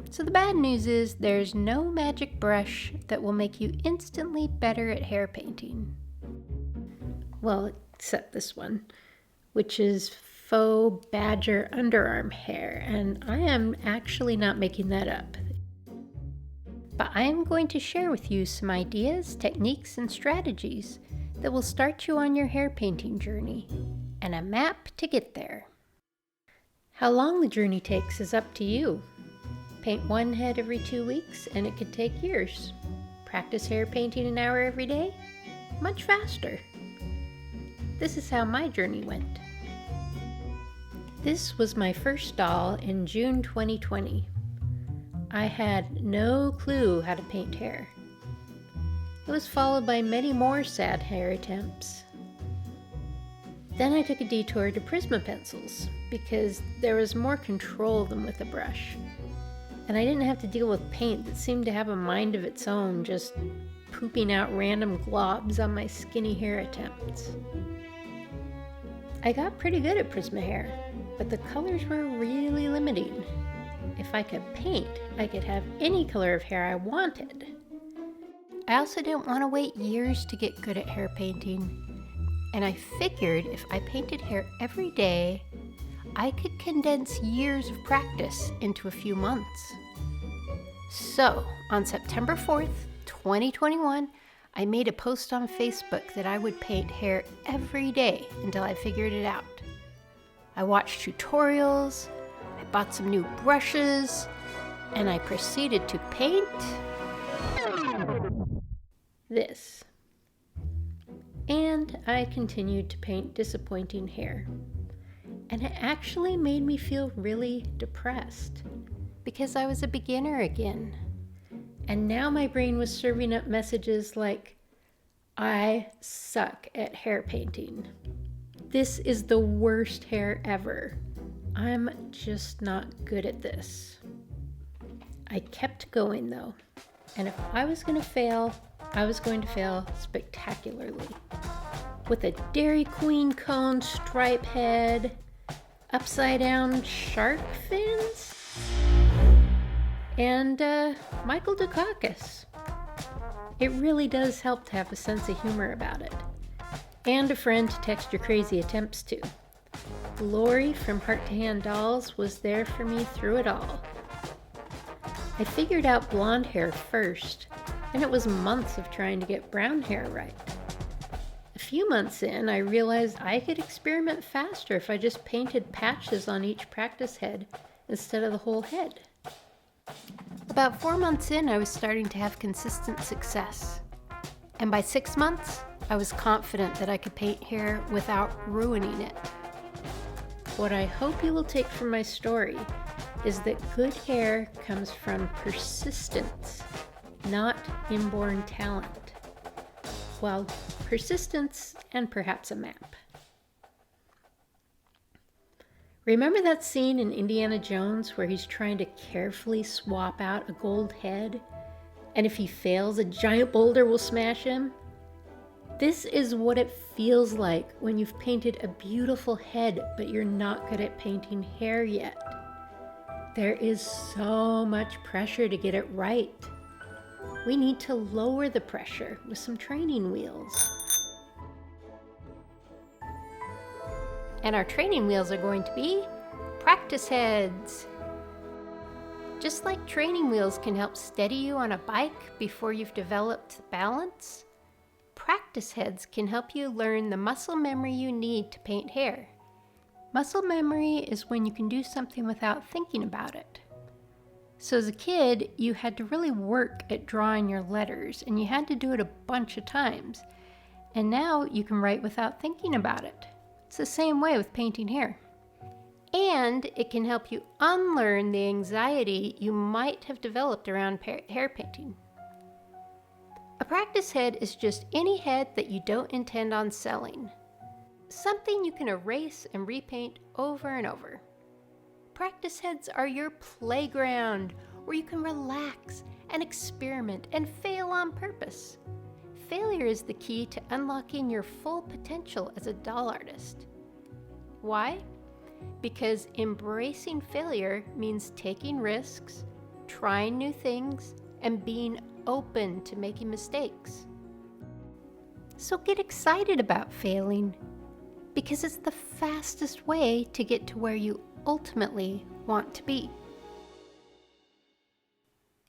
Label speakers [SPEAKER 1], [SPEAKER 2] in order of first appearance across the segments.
[SPEAKER 1] So the bad news is there's no magic brush that will make you instantly better at hair painting. Well, except this one, which is faux badger underarm hair, and I am actually not making that up. But I am going to share with you some ideas, techniques, and strategies that will start you on your hair painting journey, and a map to get there. How long the journey takes is up to you. Paint one head every 2 weeks, and it could take years. Practice hair painting an hour every day? Much faster. This is how my journey went. This was my first doll in June 2020. I had no clue how to paint hair. It was followed by many more sad hair attempts. Then I took a detour to Prisma pencils because there was more control than with a brush. And I didn't have to deal with paint that seemed to have a mind of its own, just pooping out random globs on my skinny hair attempts. I got pretty good at Prisma hair, but the colors were really limiting. If I could paint, I could have any color of hair I wanted. I also didn't want to wait years to get good at hair painting, and I figured if I painted hair every day, I could condense years of practice into a few months. So, on September 4th, 2021, I made a post on Facebook that I would paint hair every day until I figured it out. I watched tutorials, I bought some new brushes, and I proceeded to paint this. And I continued to paint disappointing hair. And it actually made me feel really depressed because I was a beginner again. And now my brain was serving up messages like, I suck at hair painting. This is the worst hair ever. I'm just not good at this. I kept going though. And if I was going to fail, I was going to fail spectacularly. With a Dairy Queen cone stripe head, upside down shark fins, and Michael Dukakis. It really does help to have a sense of humor about it. And a friend to text your crazy attempts to. Lori from Heart to Hand Dolls was there for me through it all. I figured out blonde hair first, and it was months of trying to get brown hair right. A few months in, I realized I could experiment faster if I just painted patches on each practice head instead of the whole head. About 4 months in, I was starting to have consistent success. And by 6 months, I was confident that I could paint hair without ruining it. What I hope you will take from my story is that good hair comes from persistence, not inborn talent. Well, persistence and perhaps a map. Remember that scene in Indiana Jones where he's trying to carefully swap out a gold head, and if he fails, a giant boulder will smash him? This is what it feels like when you've painted a beautiful head, but you're not good at painting hair yet. There is so much pressure to get it right. We need to lower the pressure with some training wheels. And our training wheels are going to be practice heads. Just like training wheels can help steady you on a bike before you've developed balance, practice heads can help you learn the muscle memory you need to paint hair. Muscle memory is when you can do something without thinking about it. So as a kid, you had to really work at drawing your letters, and you had to do it a bunch of times. And now you can write without thinking about it. It's the same way with painting hair. And it can help you unlearn the anxiety you might have developed around hair painting. A practice head is just any head that you don't intend on selling. Something you can erase and repaint over and over. Practice heads are your playground where you can relax and experiment and fail on purpose. Failure is the key to unlocking your full potential as a doll artist. Why? Because embracing failure means taking risks, trying new things, and being open to making mistakes. So get excited about failing, because it's the fastest way to get to where you ultimately want to be.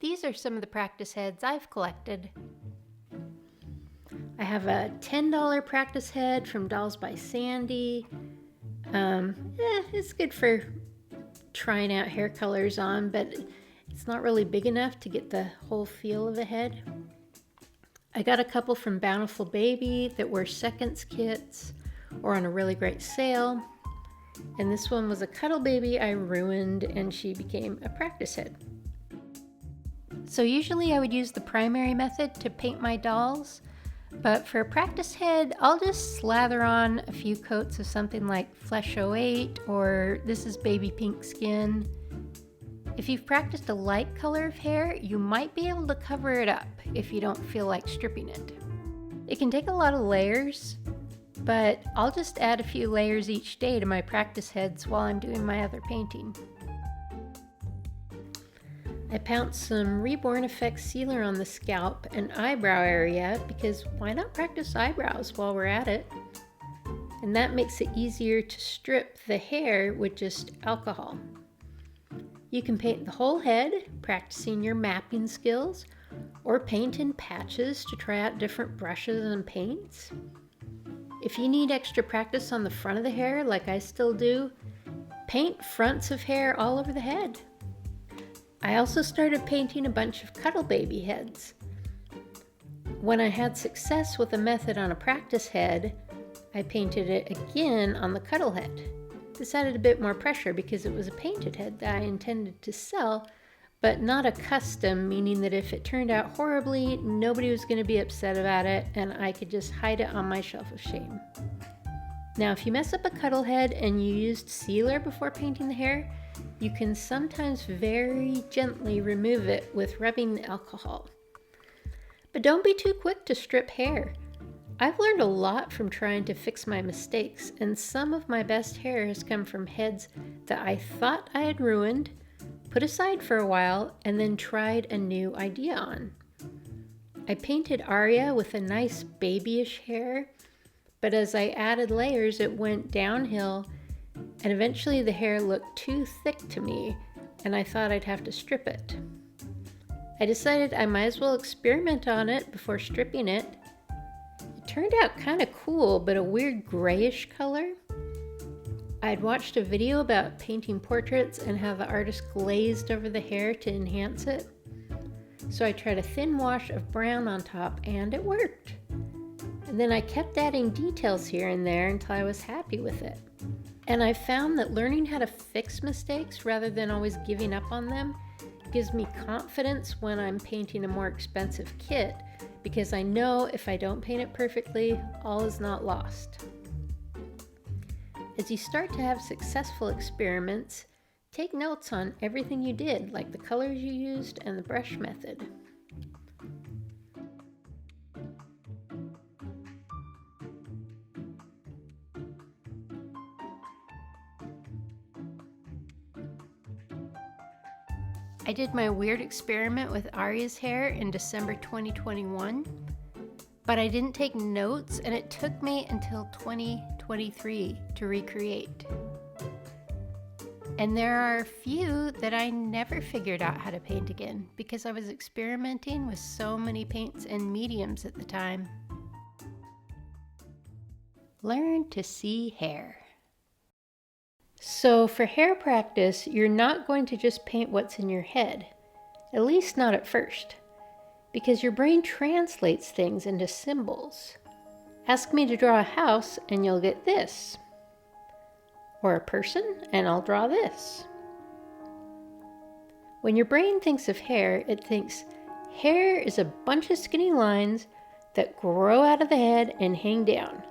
[SPEAKER 1] These are some of the practice heads I've collected. I have a $10 practice head from Dolls by Sandy. It's good for trying out hair colors on, but it's not really big enough to get the whole feel of a head. I got a couple from Bountiful Baby that were seconds kits or on a really great sale. And this one was a cuddle baby I ruined, and she became a practice head. So usually I would use the primary method to paint my dolls, but for a practice head, I'll just slather on a few coats of something like Flesh 08 or This is Baby Pink Skin. If you've practiced a light color of hair, you might be able to cover it up if you don't feel like stripping it. It can take a lot of layers, but I'll just add a few layers each day to my practice heads while I'm doing my other painting. I pounced some Reborn Effects sealer on the scalp and eyebrow area because why not practice eyebrows while we're at it? And that makes it easier to strip the hair with just alcohol. You can paint the whole head, practicing your mapping skills, or paint in patches to try out different brushes and paints. If you need extra practice on the front of the hair, like I still do, paint fronts of hair all over the head. I also started painting a bunch of cuddle baby heads. When I had success with a method on a practice head, I painted it again on the cuddle head. This added a bit more pressure because it was a painted head that I intended to sell, but not a custom, meaning that if it turned out horribly, nobody was going to be upset about it and I could just hide it on my shelf of shame. Now, if you mess up a cuddle head and you used sealer before painting the hair, you can sometimes very gently remove it with rubbing alcohol. But don't be too quick to strip hair. I've learned a lot from trying to fix my mistakes, and some of my best hair has come from heads that I thought I had ruined, put aside for a while, and then tried a new idea on. I painted Arya with a nice babyish hair, but as I added layers, it went downhill, and eventually the hair looked too thick to me, and I thought I'd have to strip it. I decided I might as well experiment on it before stripping it. It turned out kind of cool, but a weird grayish color. I'd watched a video about painting portraits and how the artist glazed over the hair to enhance it. So I tried a thin wash of brown on top, and it worked. And then I kept adding details here and there until I was happy with it. And I found that learning how to fix mistakes rather than always giving up on them gives me confidence when I'm painting a more expensive kit, because I know if I don't paint it perfectly, all is not lost. As you start to have successful experiments, take notes on everything you did, like the colors you used and the brush method. I did my weird experiment with Arya's hair in December 2021, but I didn't take notes, and it took me until 2023 to recreate. And there are a few that I never figured out how to paint again because I was experimenting with so many paints and mediums at the time. Learn to see hair. So for hair practice, you're not going to just paint what's in your head, at least not at first, because your brain translates things into symbols. Ask me to draw a house and you'll get this, or a person and I'll draw this. When your brain thinks of hair, it thinks hair is a bunch of skinny lines that grow out of the head and hang down.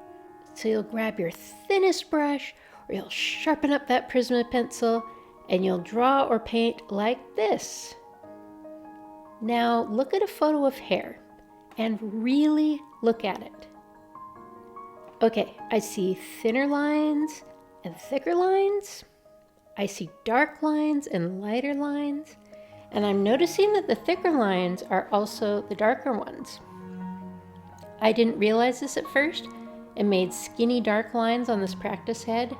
[SPEAKER 1] So you'll grab your thinnest brush, or you'll sharpen up that Prisma pencil and you'll draw or paint like this. Now look at a photo of hair and really look at it. Okay, I see thinner lines and thicker lines. I see dark lines and lighter lines. And I'm noticing that the thicker lines are also the darker ones. I didn't realize this at first and made skinny dark lines on this practice head.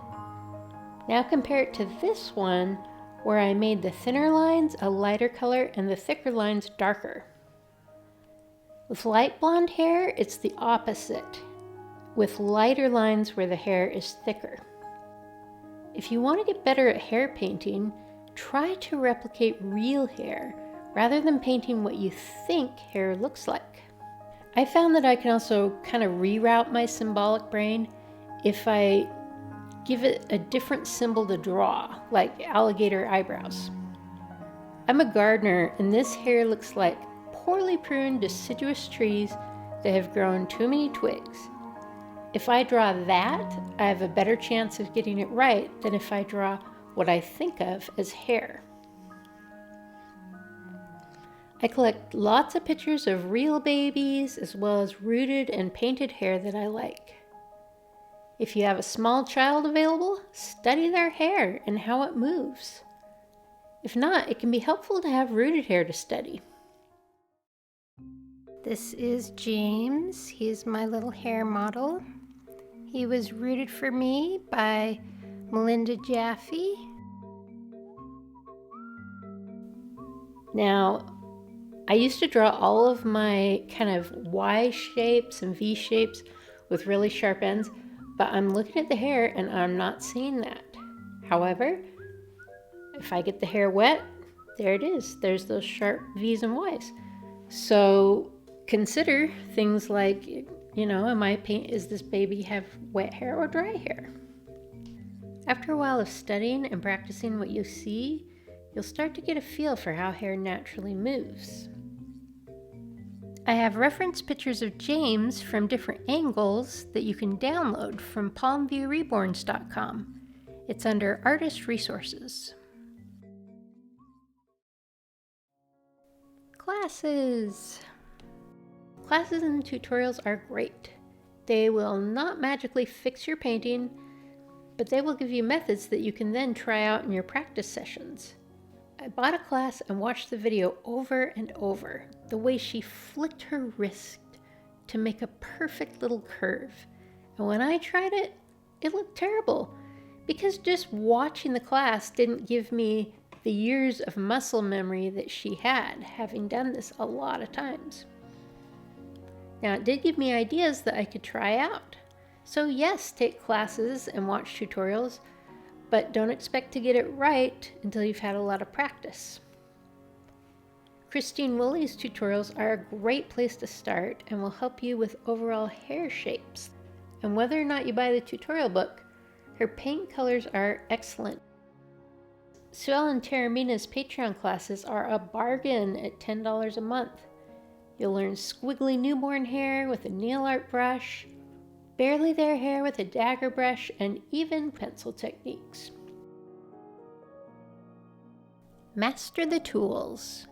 [SPEAKER 1] Now compare it to this one where I made the thinner lines a lighter color and the thicker lines darker. With light blonde hair, it's the opposite, with lighter lines where the hair is thicker. If you want to get better at hair painting, try to replicate real hair rather than painting what you think hair looks like. I found that I can also kind of reroute my symbolic brain if I give it a different symbol to draw, like alligator eyebrows. I'm a gardener, and this hair looks like poorly pruned deciduous trees that have grown too many twigs. If I draw that, I have a better chance of getting it right than if I draw what I think of as hair. I collect lots of pictures of real babies as well as rooted and painted hair that I like. If you have a small child available, study their hair and how it moves. If not, it can be helpful to have rooted hair to study. This is James. He is my little hair model. He was rooted for me by Melinda Jaffe. Now, I used to draw all of my kind of Y shapes and V shapes with really sharp ends, but I'm looking at the hair and I'm not seeing that. However, if I get the hair wet, there it is. There's those sharp V's and Y's. So consider things like, is this baby have wet hair or dry hair? After a while of studying and practicing what you see, you'll start to get a feel for how hair naturally moves. I have reference pictures of James from different angles that you can download from palmviewreborns.com. It's under Artist Resources. Classes and tutorials are great. They will not magically fix your painting, but they will give you methods that you can then try out in your practice sessions. I bought a class and watched the video over and over, the way she flicked her wrist to make a perfect little curve. And when I tried it, it looked terrible because just watching the class didn't give me the years of muscle memory that she had, having done this a lot of times. Now, it did give me ideas that I could try out. So yes, take classes and watch tutorials, but don't expect to get it right until you've had a lot of practice. Christine Woolley's tutorials are a great place to start and will help you with overall hair shapes. And whether or not you buy the tutorial book, her paint colors are excellent. Sue Ellen Taramina's Patreon classes are a bargain at $10 a month. You'll learn squiggly newborn hair with a nail art brush, barely there hair with a dagger brush, and even pencil techniques. Master the tools.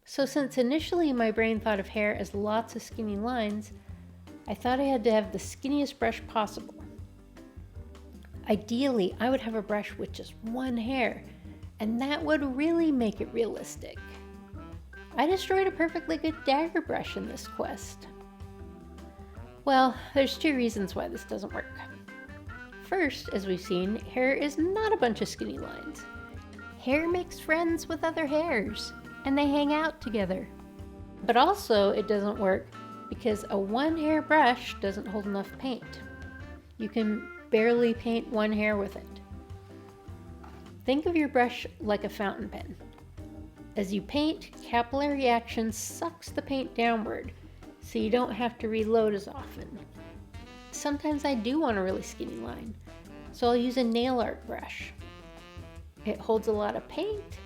[SPEAKER 1] So since initially my brain thought of hair as lots of skinny lines, I thought I had to have the skinniest brush possible. Ideally, I would have a brush with just one hair, and that would really make it realistic. I destroyed a perfectly good dagger brush in this quest. Well, there's two reasons why this doesn't work. First, as we've seen, hair is not a bunch of skinny lines. Hair makes friends with other hairs, and they hang out together. But also, it doesn't work because a one-hair brush doesn't hold enough paint. You can barely paint one hair with it. Think of your brush like a fountain pen. As you paint, capillary action sucks the paint downward, so you don't have to reload as often. Sometimes I do want a really skinny line, so I'll use a nail art brush. It holds a lot of paint,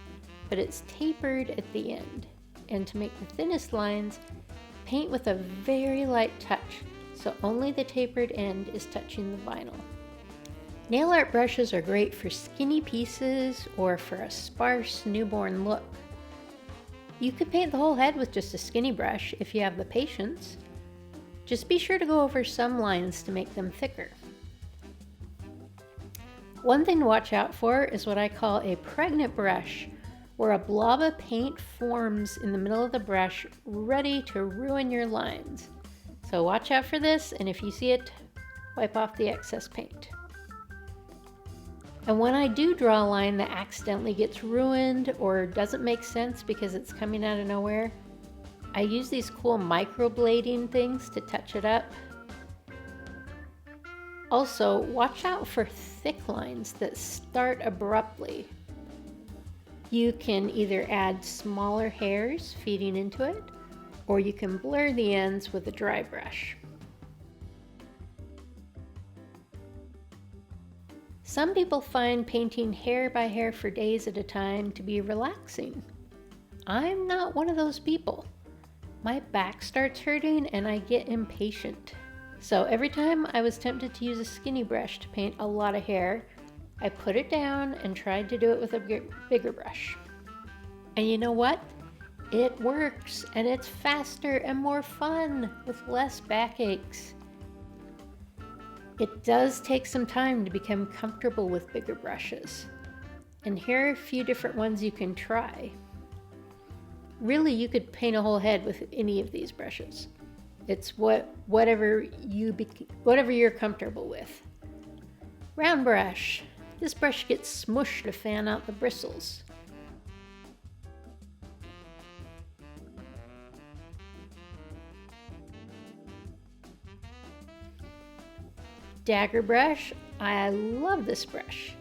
[SPEAKER 1] but it's tapered at the end. And to make the thinnest lines, paint with a very light touch, so only the tapered end is touching the vinyl. Nail art brushes are great for skinny pieces or for a sparse newborn look. You could paint the whole head with just a skinny brush if you have the patience. Just be sure to go over some lines to make them thicker. One thing to watch out for is what I call a pregnant brush, where a blob of paint forms in the middle of the brush, ready to ruin your lines. So watch out for this, and if you see it, wipe off the excess paint. And when I do draw a line that accidentally gets ruined or doesn't make sense because it's coming out of nowhere, I use these cool microblading things to touch it up. Also, watch out for thick lines that start abruptly. You can either add smaller hairs feeding into it, or you can blur the ends with a dry brush. Some people find painting hair by hair for days at a time to be relaxing. I'm not one of those people. My back starts hurting and I get impatient. So every time I was tempted to use a skinny brush to paint a lot of hair, I put it down and tried to do it with a bigger brush. And you know what? It works, and it's faster and more fun with less backaches. It does take some time to become comfortable with bigger brushes. And here are a few different ones you can try. Really, you could paint a whole head with any of these brushes. It's whatever you're comfortable with. Round brush. This brush gets smushed to fan out the bristles. Dagger brush. I love this brush.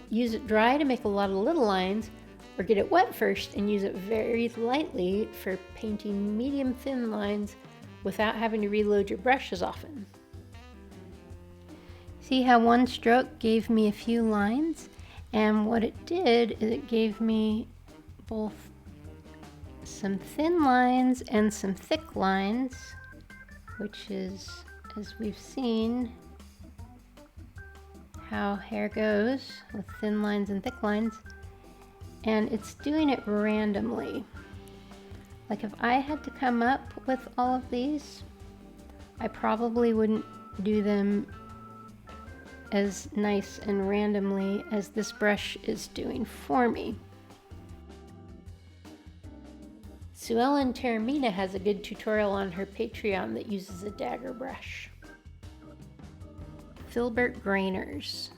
[SPEAKER 1] Use it dry to make a lot of little lines, or get it wet first and use it very lightly for painting medium thin lines without having to reload your brush as often. See how one stroke gave me a few lines? And what it did is it gave me both some thin lines and some thick lines, which is, as we've seen, how hair goes with thin lines and thick lines. And it's doing it randomly. Like if I had to come up with all of these, I probably wouldn't do them as nice and randomly as this brush is doing for me. Sue Ellen Taormina has a good tutorial on her Patreon that uses a dagger brush. Filbert grainers.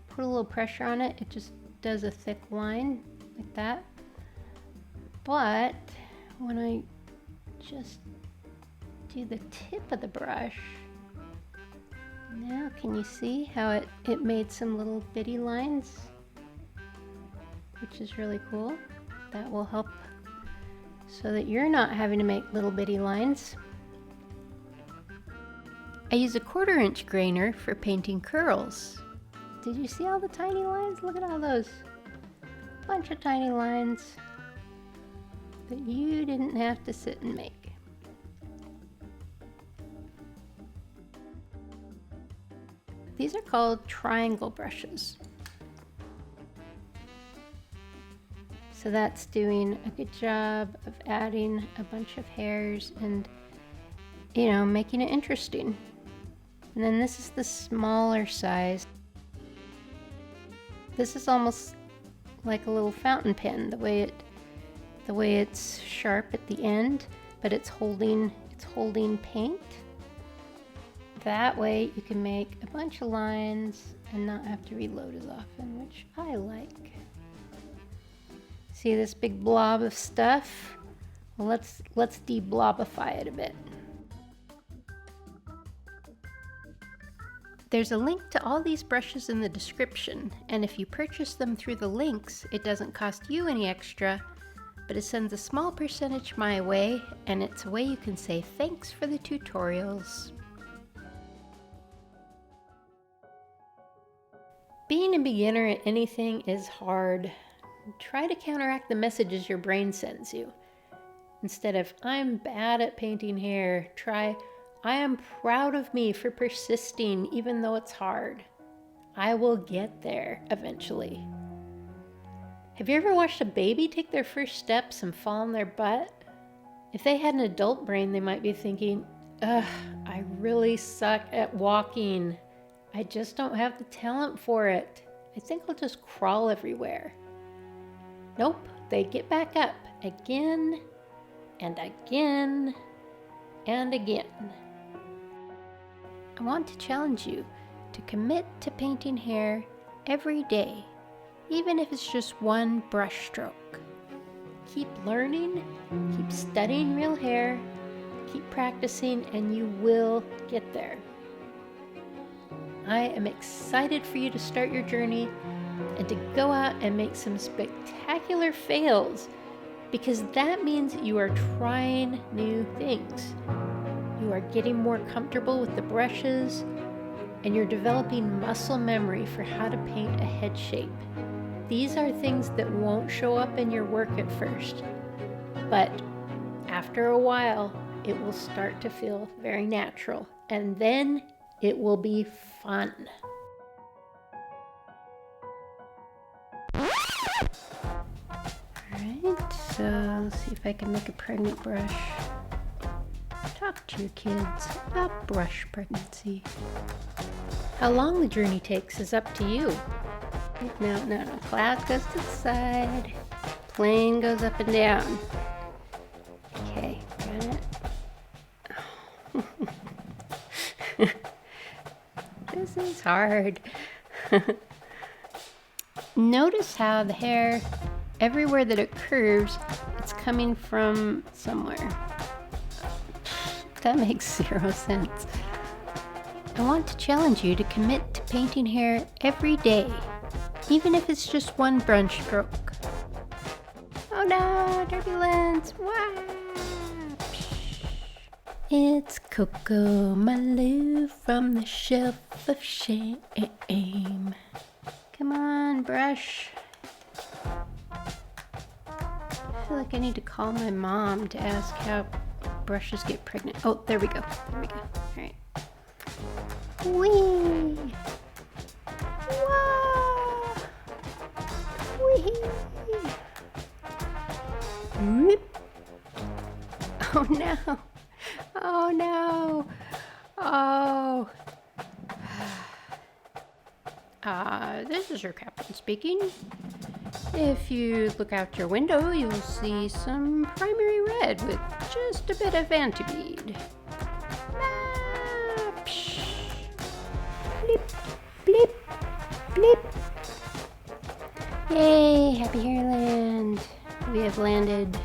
[SPEAKER 1] Put a little pressure on it, it just does a thick line like that. But when I just do the tip of the brush, now can you see how it made some little bitty lines, which is really cool. That will help so that you're not having to make little bitty lines. I use a 1/4 inch grainer for painting curls. Did you see all the tiny lines? Look at all those. Bunch of tiny lines that you didn't have to sit and make. These are called triangle brushes. So that's doing a good job of adding a bunch of hairs and, you know, making it interesting. And then this is the smaller size. This is almost like a little fountain pen, the way it's sharp at the end, but it's holding paint. That way you can make a bunch of lines and not have to reload as often, which I like. See this big blob of stuff? Well, let's deblobify it a bit. There's a link to all these brushes in the description, and if you purchase them through the links, it doesn't cost you any extra, but it sends a small percentage my way, and it's a way you can say thanks for the tutorials. Being a beginner at anything is hard. Try to counteract the messages your brain sends you. Instead of, I'm bad at painting hair, try, I am proud of me for persisting even though it's hard. I will get there eventually. Have you ever watched a baby take their first steps and fall on their butt? If they had an adult brain, they might be thinking, ugh, I really suck at walking. I just don't have the talent for it. I think I'll just crawl everywhere. Nope, they get back up again and again and again. I want to challenge you to commit to painting hair every day, even if it's just one brush stroke. Keep learning, keep studying real hair, keep practicing, and you will get there. I am excited for you to start your journey and to go out and make some spectacular fails, because that means you are trying new things. You are getting more comfortable with the brushes, and you're developing muscle memory for how to paint a head shape. These are things that won't show up in your work at first, but after a while, it will start to feel very natural, and then it will be fun. Alright, so let's see if I can make a pregnant brush. Talk to your kids about brush pregnancy. How long the journey takes is up to you. No. Cloud goes to the side. Plane goes up and down. Okay, got it. This is hard. Notice how the hair, everywhere that it curves, it's coming from somewhere. That makes zero sense. I want to challenge you to commit to painting hair every day, even if it's just one brush stroke. Oh no, turbulence! Wow. It's Coco, my love, from the shelf of shame. Come on, brush. I feel like I need to call my mom to ask how brushes get pregnant. Oh, there we go. All right. Whee! Whoa! Whee! Whoop! Oh no! Oh no! Oh! This is your captain speaking. If you look out your window, you'll see some primary red with just a bit of anti-bead. Blip, blip, blip. Yay, happy hairland. We have landed.